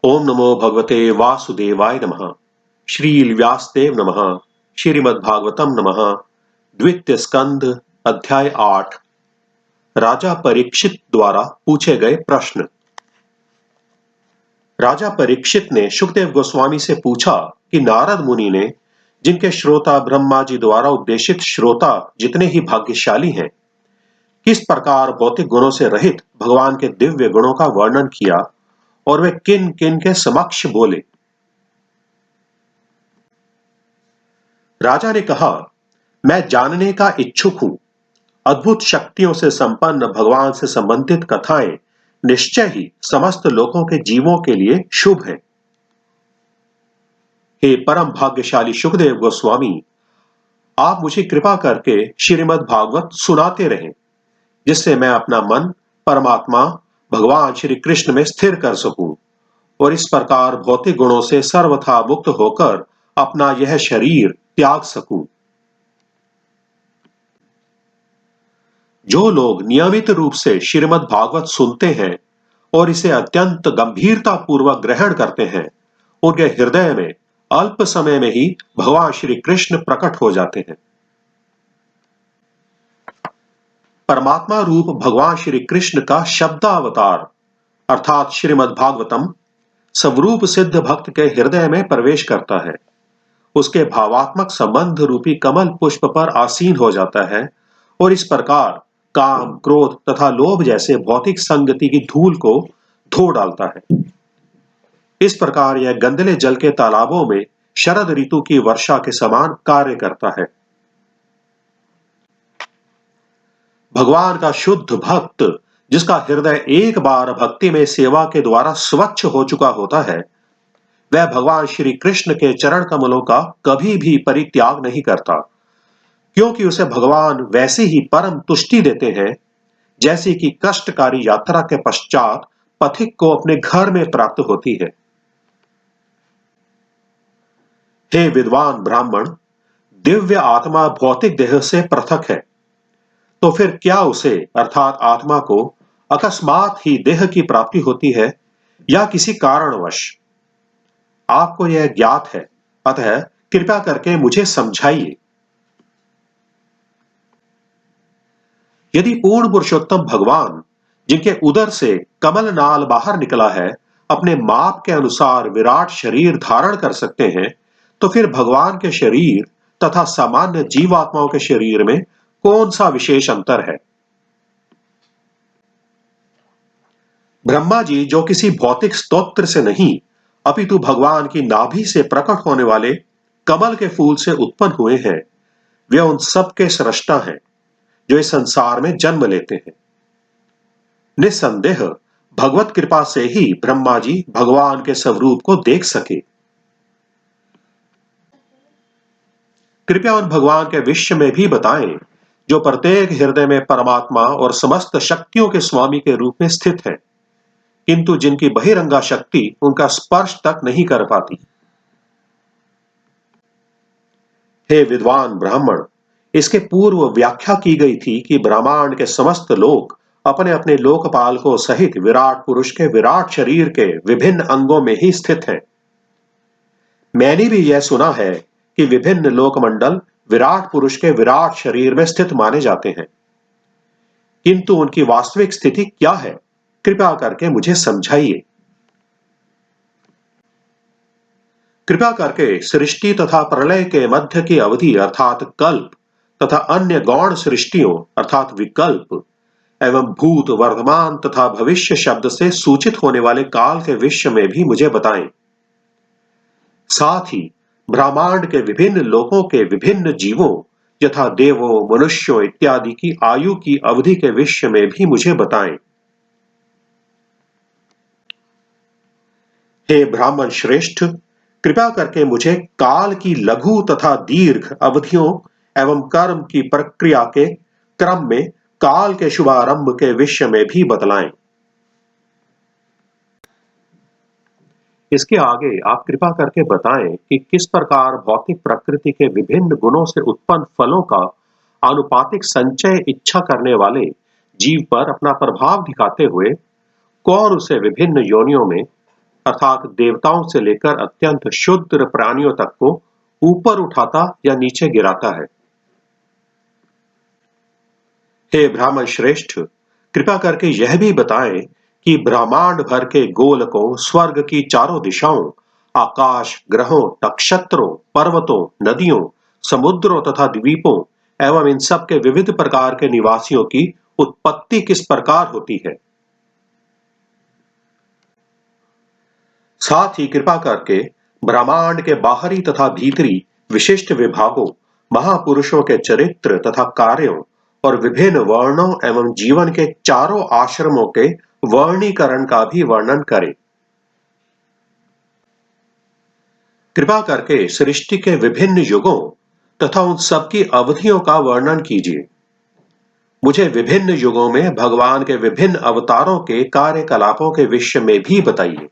ओम नमो भगवते वासुदेवाय नमः। श्री व्यासदेव नमः। श्रीमद्भागवतम नमः। द्वितीय स्कंध अध्याय 8। राजा परीक्षित द्वारा पूछे गए प्रश्न। राजा परीक्षित ने सुखदेव गोस्वामी से पूछा कि नारद मुनि ने, जिनके श्रोता ब्रह्मा जी द्वारा उपदेशित श्रोता जितने ही भाग्यशाली हैं, किस प्रकार भौतिक गुणों से रहित भगवान के दिव्य गुणों का वर्णन किया और वे किन किन के समक्ष बोले। राजा ने कहा, मैं जानने का इच्छुक हूं। अद्भुत शक्तियों से संपन्न भगवान से संबंधित कथाएं निश्चय ही समस्त लोकों के जीवों के लिए शुभ है। हे परम भाग्यशाली सुखदेव गोस्वामी, आप मुझे कृपा करके श्रीमद् भागवत सुनाते रहें, जिससे मैं अपना मन परमात्मा भगवान श्री कृष्ण में स्थिर कर सकूं और इस प्रकार भौतिक गुणों से सर्वथा मुक्त होकर अपना यह शरीर त्याग सकूं। जो लोग नियमित रूप से श्रीमद् भागवत सुनते हैं और इसे अत्यंत गंभीरता पूर्वक ग्रहण करते हैं, उनके हृदय में अल्प समय में ही भगवान श्री कृष्ण प्रकट हो जाते हैं। परमात्मा रूप भगवान श्री कृष्ण का शब्दावतार अर्थात श्रीमद् भागवतम स्वरूप सिद्ध भक्त के हृदय में प्रवेश करता है, उसके भावात्मक संबंध रूपी कमल पुष्प पर आसीन हो जाता है और इस प्रकार काम, क्रोध तथा लोभ जैसे भौतिक संगति की धूल को धो डालता है। इस प्रकार यह गंदले जल के तालाबों में शरद ऋतु की वर्षा के समान कार्य करता है। भगवान का शुद्ध भक्त, जिसका हृदय एक बार भक्ति में सेवा के द्वारा स्वच्छ हो चुका होता है, वह भगवान श्री कृष्ण के चरण कमलों का कभी भी परित्याग नहीं करता, क्योंकि उसे भगवान वैसे ही परम तुष्टि देते हैं जैसे कि कष्टकारी यात्रा के पश्चात पथिक को अपने घर में प्राप्त होती है। हे विद्वान ब्राह्मण, दिव्य आत्मा भौतिक देह से पृथक है, तो फिर क्या उसे अर्थात आत्मा को अकस्मात ही देह की प्राप्ति होती है या किसी कारणवश? आपको यह ज्ञात है, अतः कृपया करके मुझे समझाइए। यदि पूर्ण पुरुषोत्तम भगवान, जिनके उदर से कमल नाल बाहर निकला है, अपने माप के अनुसार विराट शरीर धारण कर सकते हैं, तो फिर भगवान के शरीर तथा सामान्य जीवात्माओं के शरीर में कौन सा विशेष अंतर है? ब्रह्मा जी, जो किसी भौतिक स्तोत्र से नहीं अपितु भगवान की नाभि से प्रकट होने वाले कमल के फूल से उत्पन्न हुए हैं, वे उन सब के सृष्टा हैं जो इस संसार में जन्म लेते हैं। निस्संदेह भगवत कृपा से ही ब्रह्मा जी भगवान के स्वरूप को देख सके। कृपया उन भगवान के विषय में भी बताएं जो प्रत्येक हृदय में परमात्मा और समस्त शक्तियों के स्वामी के रूप में स्थित है, किंतु जिनकी बहिरंगा शक्ति उनका स्पर्श तक नहीं कर पाती। हे विद्वान ब्राह्मण, इसके पूर्व व्याख्या की गई थी कि ब्रह्मांड के समस्त लोक अपने अपने लोकपाल को सहित विराट पुरुष के विराट शरीर के विभिन्न अंगों में ही स्थित हैं। मैंने भी यह सुना है कि विभिन्न लोकमंडल विराट पुरुष के विराट शरीर में स्थित माने जाते हैं, किंतु उनकी वास्तविक स्थिति क्या है, कृपया करके मुझे समझाइए। कृपया करके सृष्टि तथा प्रलय के मध्य की अवधि अर्थात कल्प तथा अन्य गौण सृष्टियों अर्थात विकल्प एवं भूत, वर्तमान तथा भविष्य शब्द से सूचित होने वाले काल के विषय में भी मुझे बताएं। साथ ही ब्रह्मांड के विभिन्न लोकों के विभिन्न जीवों यथा देवों, मनुष्यों इत्यादि की आयु की अवधि के विषय में भी मुझे बताएं। हे ब्राह्मण श्रेष्ठ, कृपया करके मुझे काल की लघु तथा दीर्घ अवधियों एवं कर्म की प्रक्रिया के क्रम में काल के शुभारंभ के विषय में भी बतलाएं। इसके आगे आप कृपा करके बताएं कि किस प्रकार भौतिक प्रकृति के विभिन्न गुणों से उत्पन्न फलों का आनुपातिक संचय इच्छा करने वाले जीव पर अपना प्रभाव दिखाते हुए कौन उसे विभिन्न योनियों में अर्थात देवताओं से लेकर अत्यंत शुद्ध प्राणियों तक को ऊपर उठाता या नीचे गिराता है। हे ब्राह्मण श्रेष्ठ, कृपा करके यह भी बताएं कि ब्रह्मांड भर के गोलकों, स्वर्ग की चारों दिशाओं, आकाश, ग्रहों, नक्षत्रों, पर्वतों, नदियों, समुद्रों तथा द्वीपों एवं इन सब के विविध प्रकार के निवासियों की उत्पत्ति किस प्रकार होती है। साथ ही कृपा करके ब्रह्मांड के बाहरी तथा भीतरी विशिष्ट विभागों, महापुरुषों के चरित्र तथा कार्यों और विभिन्न वर्णों एवं जीवन के चारों आश्रमों के वर्णीकरण का भी वर्णन करें। कृपा करके सृष्टि के विभिन्न युगों तथा उन सबकी अवधियों का वर्णन कीजिए। मुझे विभिन्न युगों में भगवान के विभिन्न अवतारों के कार्यकलापों के विषय में भी बताइए।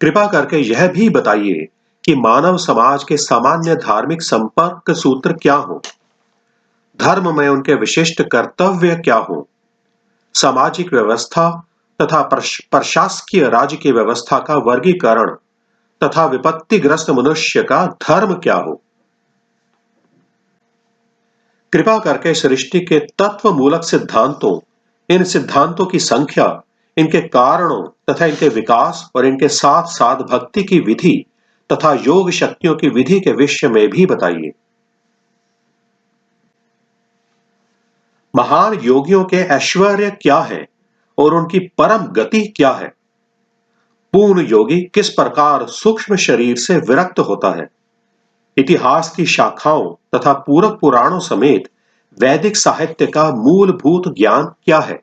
कृपा करके यह भी बताइए कि मानव समाज के सामान्य धार्मिक संपर्क सूत्र क्या हो, धर्म में उनके विशिष्ट कर्तव्य क्या हो, सामाजिक व्यवस्था तथा प्रशासकीय राज्य की व्यवस्था का वर्गीकरण तथा विपत्तिग्रस्त मनुष्य का धर्म क्या हो। कृपा करके सृष्टि के तत्व मूलक सिद्धांतों, इन सिद्धांतों की संख्या, इनके कारणों तथा इनके विकास और इनके साथ साथ भक्ति की विधि तथा योग शक्तियों की विधि के विषय में भी बताइए। महान योगियों के ऐश्वर्य क्या है और उनकी परम गति क्या है। पूर्ण योगी किस प्रकार सूक्ष्म शरीर से विरक्त होता है। इतिहास की शाखाओं तथा पूरक पुराणों समेत वैदिक साहित्य का मूलभूत ज्ञान क्या है।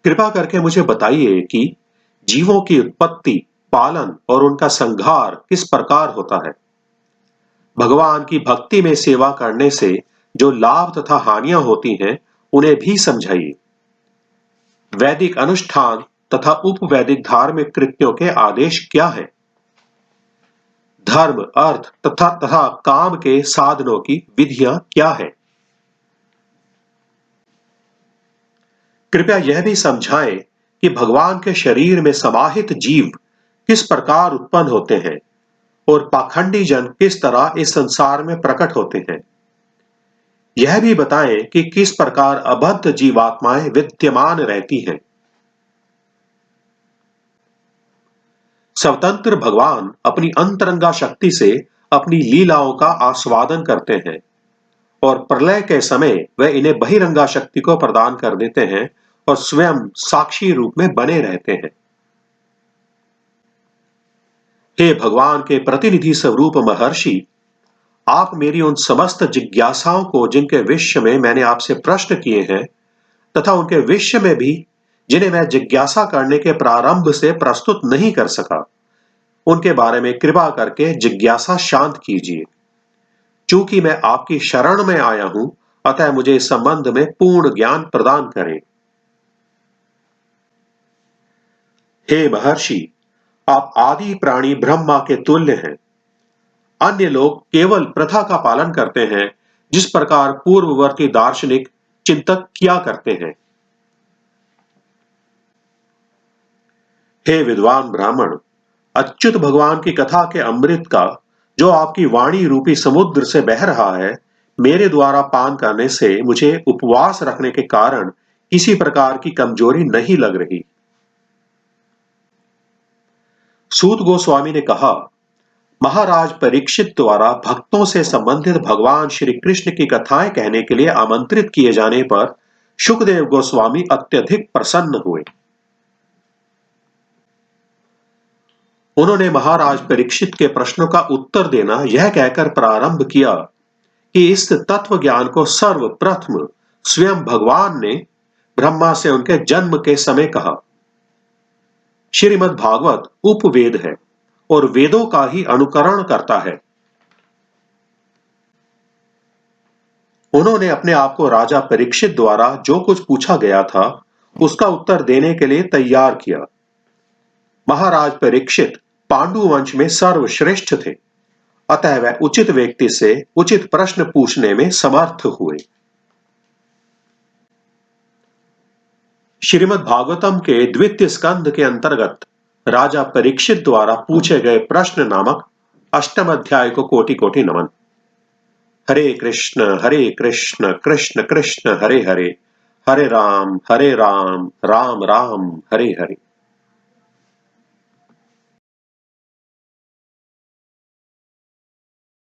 कृपा करके मुझे बताइए कि जीवों की उत्पत्ति, पालन और उनका संहार किस प्रकार होता है। भगवान की भक्ति में सेवा करने से जो लाभ तथा हानियां होती हैं, उन्हें भी समझाइए। वैदिक अनुष्ठान तथा उपवैदिक धार्मिक कृत्यों के आदेश क्या हैं। धर्म, अर्थ तथा काम के साधनों की विधियां क्या हैं। कृपया यह भी समझाएं कि भगवान के शरीर में समाहित जीव किस प्रकार उत्पन्न होते हैं और पाखंडी जन किस तरह इस संसार में प्रकट होते हैं। यह भी बताएं कि किस प्रकार अबद्ध जीवात्माएं विद्यमान रहती हैं। स्वतंत्र भगवान अपनी अंतरंगा शक्ति से अपनी लीलाओं का आस्वादन करते हैं और प्रलय के समय वह इन्हें बहिरंगा शक्ति को प्रदान कर देते हैं और स्वयं साक्षी रूप में बने रहते हैं। हे भगवान के प्रतिनिधि स्वरूप महर्षि, आप मेरी उन समस्त जिज्ञासाओं को जिनके विषय में मैंने आपसे प्रश्न किए हैं तथा उनके विषय में भी जिन्हें मैं जिज्ञासा करने के प्रारंभ से प्रस्तुत नहीं कर सका, उनके बारे में कृपा करके जिज्ञासा शांत कीजिए। चूंकि मैं आपकी शरण में आया हूं, अतः मुझे इस संबंध में पूर्ण ज्ञान प्रदान करें। हे महर्षि, आप आदि प्राणी ब्रह्मा के तुल्य हैं। अन्य लोग केवल प्रथा का पालन करते हैं, जिस प्रकार पूर्ववर्ती दार्शनिक चिंतक किया करते हैं। हे विद्वान ब्राह्मण, अच्युत भगवान की कथा के अमृत का जो आपकी वाणी रूपी समुद्र से बह रहा है, मेरे द्वारा पान करने से मुझे उपवास रखने के कारण किसी प्रकार की कमजोरी नहीं लग रही। सूत गोस्वामी ने कहा, महाराज परीक्षित द्वारा भक्तों से संबंधित भगवान श्री कृष्ण की कथाएं कहने के लिए आमंत्रित किए जाने पर शुकदेव गोस्वामी अत्यधिक प्रसन्न हुए। उन्होंने महाराज परीक्षित के प्रश्नों का उत्तर देना यह कहकर प्रारंभ किया कि इस तत्व ज्ञान को सर्वप्रथम स्वयं भगवान ने ब्रह्मा से उनके जन्म के समय कहा। श्रीमद् भागवत उपवेद है और वेदों का ही अनुकरण करता है। उन्होंने अपने आप को राजा परीक्षित द्वारा जो कुछ पूछा गया था, उसका उत्तर देने के लिए तैयार किया। महाराज परीक्षित पांडु वंश में सर्वश्रेष्ठ थे, अतः वह उचित व्यक्ति से उचित प्रश्न पूछने में समर्थ हुए। श्रीमद् भागवतम के द्वितीय स्कंद के अंतर्गत राजा परीक्षित द्वारा पूछे गए प्रश्न नामक अष्टम अध्याय को कोटि कोटि नमन। हरे कृष्ण कृष्ण कृष्ण हरे हरे, हरे राम राम राम हरे हरे।